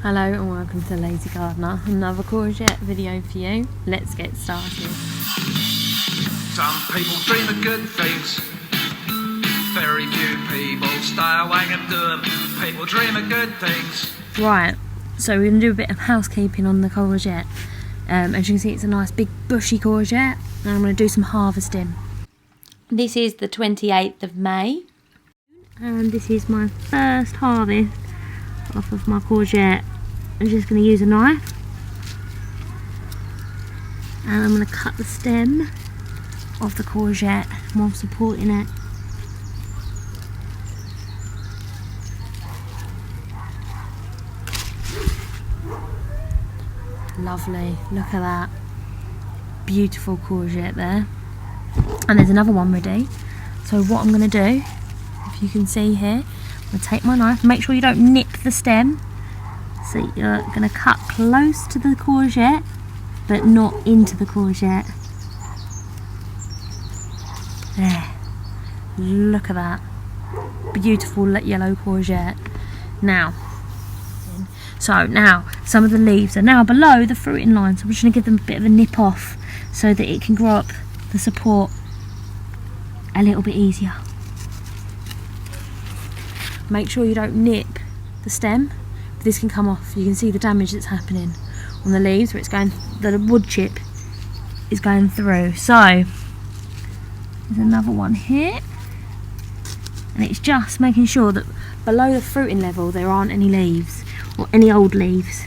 Hello and welcome to Lazy Gardener, another courgette video for you. Let's get started. Some people dream of good things, very few people stay awake and do them. People dream of good things. Right, so we're going to do a bit of housekeeping on the courgette. As you can see, it's a nice big bushy courgette, and I'm going to do some harvesting. This is the 28th of May, and this is my first harvest off of my courgette. I'm just going to use a knife and I'm going to cut the stem of the courgette while supporting it. Lovely, look at that beautiful courgette there, and there's another one ready. So what I'm going to do, if you can see here, I'm going to take my knife, make sure you don't nip the stem. So you're going to cut close to the courgette, but not into the courgette. There. Look at that. Beautiful yellow courgette. Now, some of the leaves are now below the fruiting line, so I'm just going to give them a bit of a nip off so that it can grow up the support a little bit easier. Make sure you don't nip the stem. This can come off. You can see the damage that's happening on the leaves where it's going, the wood chip is going through. So there's another one here, and it's just making sure that below the fruiting level there aren't any leaves or any old leaves.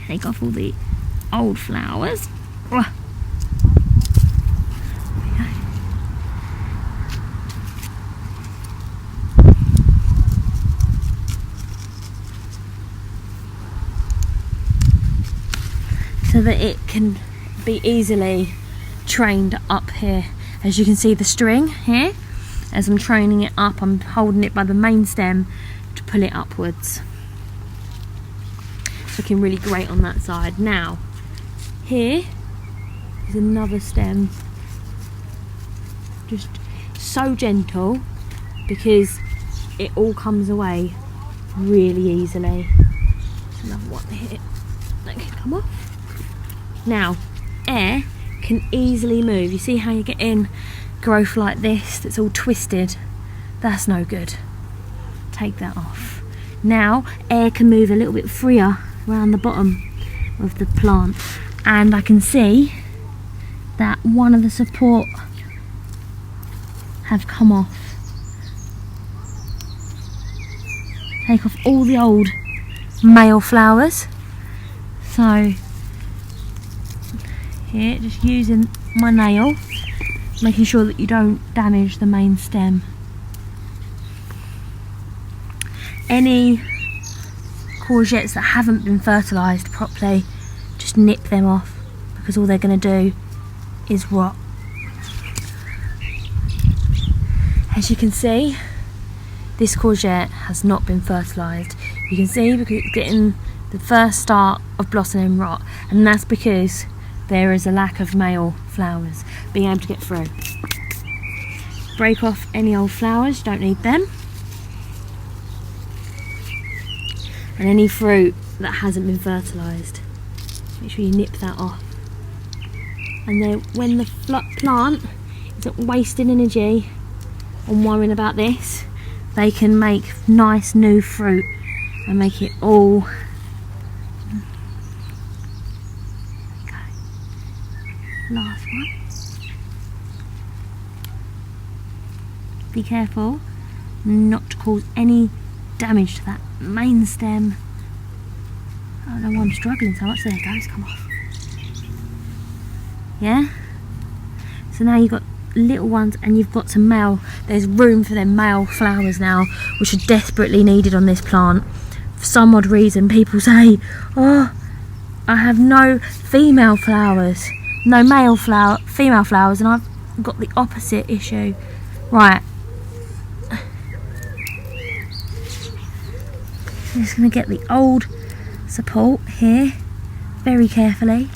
Take off all the old flowers. So that it can be easily trained up here. As you can see the string here, as I'm training it up, I'm holding it by the main stem to pull it upwards. It's looking really great on that side. Now, here is another stem. Just so gentle because it all comes away really easily. There's another one here that can come off. Now, air can easily move. You see how you're getting growth like this that's all twisted? That's no good. Take that off. Now, air can move a little bit freer around the bottom of the plant, and I can see that one of the support have come off. Take off all the old male flowers. So here, just using my nail, making sure that you don't damage the main stem. Any courgettes that haven't been fertilised properly, just nip them off, because all they're going to do is rot. As you can see, this courgette has not been fertilised. You can see because it's getting the first start of blossom and rot, and that's because there is a lack of male flowers being able to get through. Break off any old flowers, don't need them. And any fruit that hasn't been fertilised, make sure you nip that off. And then when the plant isn't wasting energy on worrying about this, they can make nice new fruit and make it all. Last one. Be careful not to cause any damage to that main stem. I don't know why I'm struggling so much. There it goes, come off. Yeah? So now you've got little ones and you've got some male, there's room for them male flowers now, which are desperately needed on this plant. For some odd reason people say, oh, I have no female flowers. No female flowers, and I've got the opposite issue. Right. I'm just going to get the old support here very carefully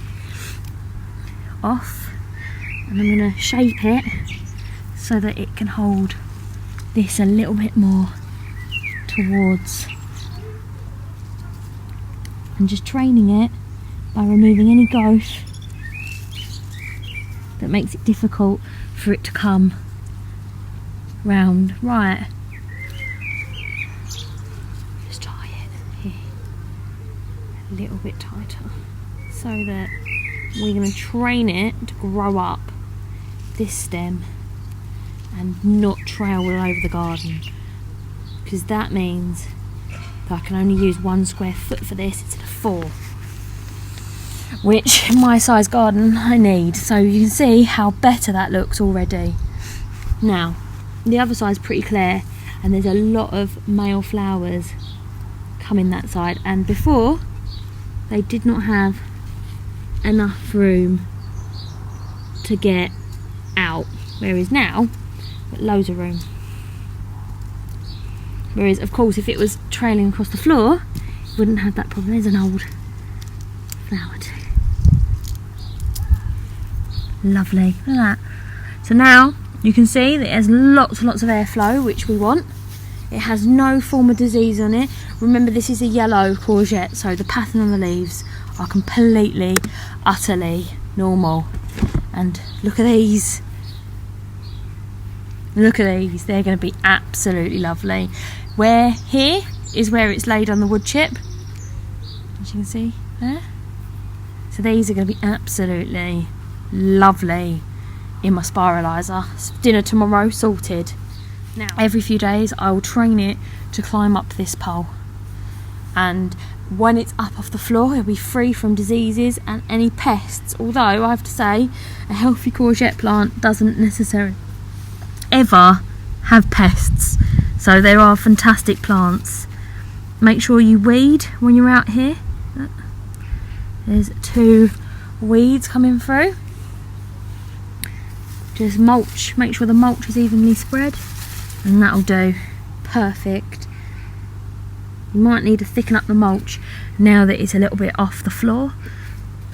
off, and I'm going to shape it so that it can hold this a little bit more towards, and just training it by removing any growth that makes it difficult for it to come round. Right, just tie it here a little bit tighter so that we're going to train it to grow up this stem and not trail all over the garden, because that means that I can only use 1 square foot for this instead of 4, which in my size garden I need. So you can see how better that looks already. Now the other side's pretty clear and there's a lot of male flowers coming that side, and before they did not have enough room to get out, whereas now got loads of room. Whereas of course if it was trailing across the floor it wouldn't have that problem. There's an old flower too. Lovely, look at that. So now you can see that it has lots and lots of airflow, which we want. It has no form of disease on it. Remember, this is a yellow courgette, so the pattern on the leaves are completely, utterly normal. And look at these. Look at these, they're going to be absolutely lovely. Where here is where it's laid on the wood chip, as you can see there. So these are going to be absolutely lovely in my spiraliser. Dinner tomorrow sorted. Now every few days I will train it to climb up this pole, and when it's up off the floor it'll be free from diseases and any pests, although I have to say a healthy courgette plant doesn't necessarily ever have pests, so there are fantastic plants. Make sure you weed when you're out here. There's 2 weeds coming through. Just mulch, make sure the mulch is evenly spread, and that'll do. Perfect. You might need to thicken up the mulch now that it's a little bit off the floor,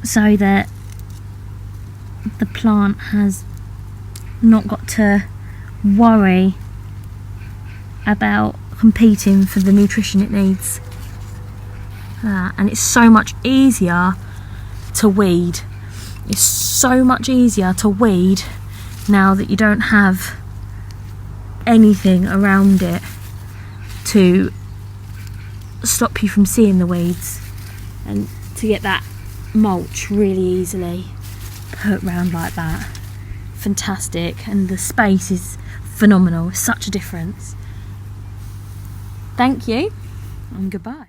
so that the plant has not got to worry about competing for the nutrition it needs. And it's so much easier to weed. It's so much easier to weed now that you don't have anything around it to stop you from seeing the weeds, and to get that mulch really easily put round like that. Fantastic, and the space is phenomenal. Such a difference. Thank you and goodbye.